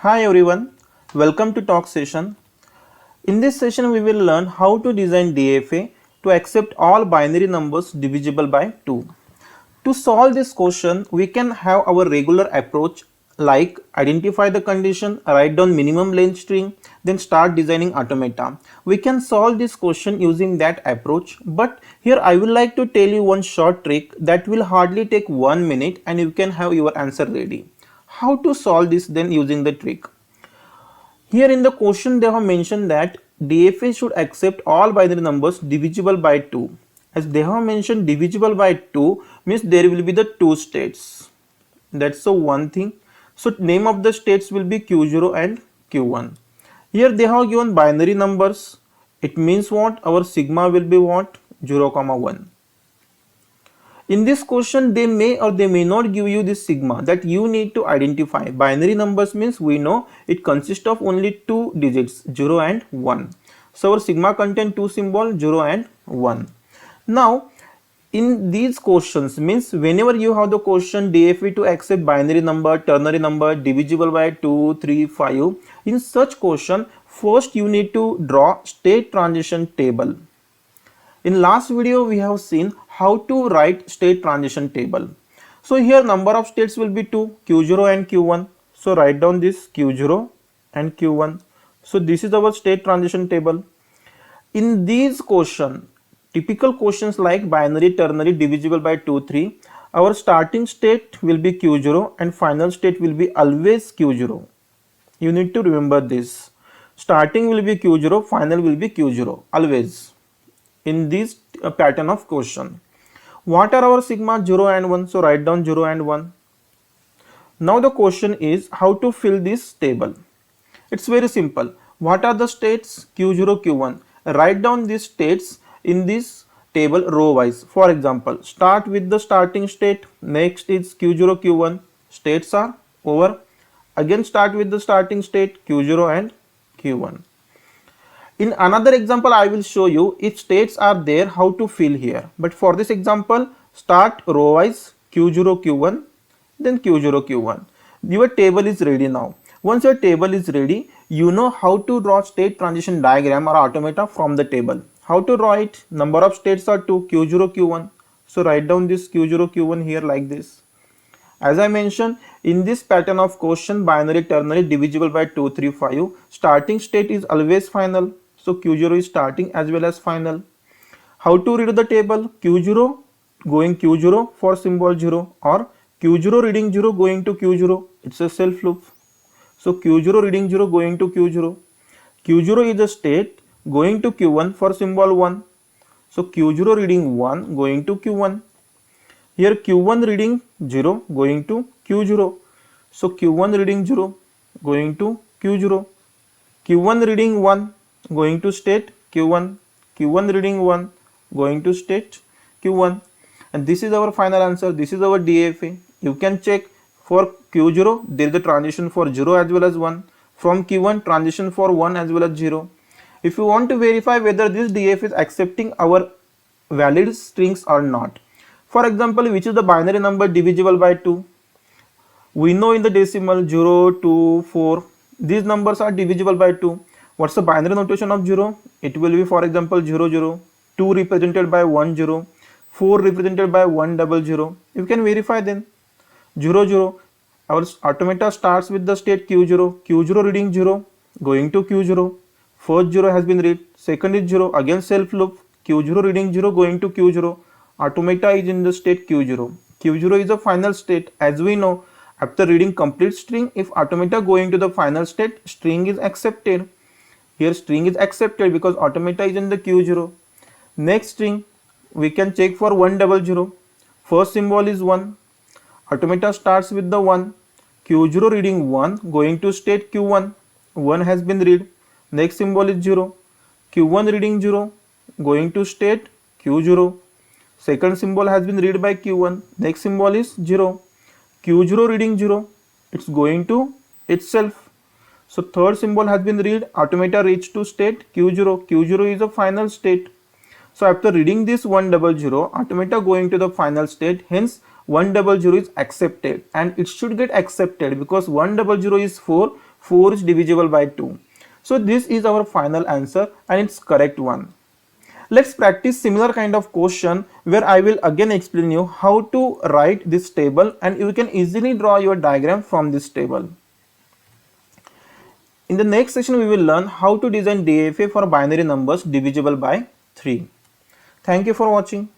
Hi everyone, welcome to talk session. In this session we will learn how to design DFA to accept all binary numbers divisible by 2. To solve this question, we can have our regular approach like identify the condition, write down minimum length string, then start designing automata. We can solve this question using that approach, but here I would like to tell you one short trick that will hardly take 1 minute and you can have your answer ready. How to solve this then using the trick? Here in the question they have mentioned that DFA should accept all binary numbers divisible by 2. As they have mentioned divisible by 2 means there will be the two states. That's the one thing. So name of the states will be Q0 and Q1. Here they have given binary numbers. It means what? Our sigma will be what? 0, 1. In this question, they may or they may not give you this sigma that you need to identify. Binary numbers means we know it consists of only two digits 0 and 1. So our sigma contain two symbols 0 and 1. Now in these questions means whenever you have the question DFA to accept binary number, ternary number, divisible by 2, 3, 5. In such question, first you need to draw state transition table. In last video we have seen how to write state transition table. So here number of states will be 2, Q0 and Q1. So write down this Q0 and Q1. So this is our state transition table. In these questions, typical questions like binary, ternary, divisible by 2, 3, our starting state will be Q0 and final state will be always Q0. You need to remember this. Starting will be Q0, final will be Q0, always. In this pattern of question. What are our sigma 0 and 1? So write down 0 and 1. Now the question is how to fill this table. It's very simple. What are the states? Q0, Q1. Write down these states in this table row wise. For example, start with the starting state. Next is Q0, Q1. States are over. Again start with the starting state Q0 and Q1. In another example, I will show you if states are there how to fill here. But for this example, start row wise Q0, Q1, then Q0, Q1. Your table is ready now. Once your table is ready, you know how to draw state transition diagram or automata from the table. How to draw it? Number of states are 2, Q0, Q1. So write down this Q0, Q1 here like this. As I mentioned, in this pattern of question, binary, ternary, divisible by 2, 3, 5, starting state is always final. So Q0 is starting as well as final. How to read the table? Q0 going Q0 for symbol 0 or Q0 reading 0 going to Q0. It's a self loop. So Q0 reading 0 going to Q0. Q0 is a state going to Q1 for symbol 1. So Q0 reading 1 going to Q1. Here Q1 reading 0 going to Q0. So Q1 reading 0 going to Q0. Q1 reading 1 going to state Q1, Q1 reading 1 going to state Q1, and this is our final answer. This is our DFA. You can check for Q0 there is a transition for 0 as well as 1, from Q1 transition for 1 as well as 0. If you want to verify whether this DFA is accepting our valid strings or not, for example, which is the binary number divisible by 2, we know in the decimal 0, 2, 4, these numbers are divisible by 2. What's the binary notation of 0? It will be, for example, 0, 0, 2 represented by 1, 0, 4 represented by 1, 0, 0. You can verify then. 0, 0. Our automata starts with the state Q0. Q0 reading 0, going to Q0. First 0 has been read. Second is 0. Again self loop. Q0 reading 0, going to Q0. Automata is in the state Q0. Q0 is the final state. As we know, after reading complete string, if automata going to the final state, string is accepted. Here string is accepted because automata is in the Q0. Next string we can check for 1, 0, 0. First symbol is 1. Automata starts with the 1. Q0 reading 1 going to state Q1. 1 has been read. Next symbol is 0. Q1 reading 0 going to state Q0. Second symbol has been read by Q1. Next symbol is 0. Q0 reading 0. It's going to itself. So third symbol has been read, automata reached to state Q0. Q0 is a final state. So after reading this 1, 0, 0, automata going to the final state, hence 1, 0, 0 is accepted, and it should get accepted because 1, 0, 0 is 4, 4 is divisible by 2. So this is our final answer and it's correct one. Let's practice similar kind of question where I will again explain you how to write this table and you can easily draw your diagram from this table. In the next session we will learn how to design DFA for binary numbers divisible by 3. Thank you for watching.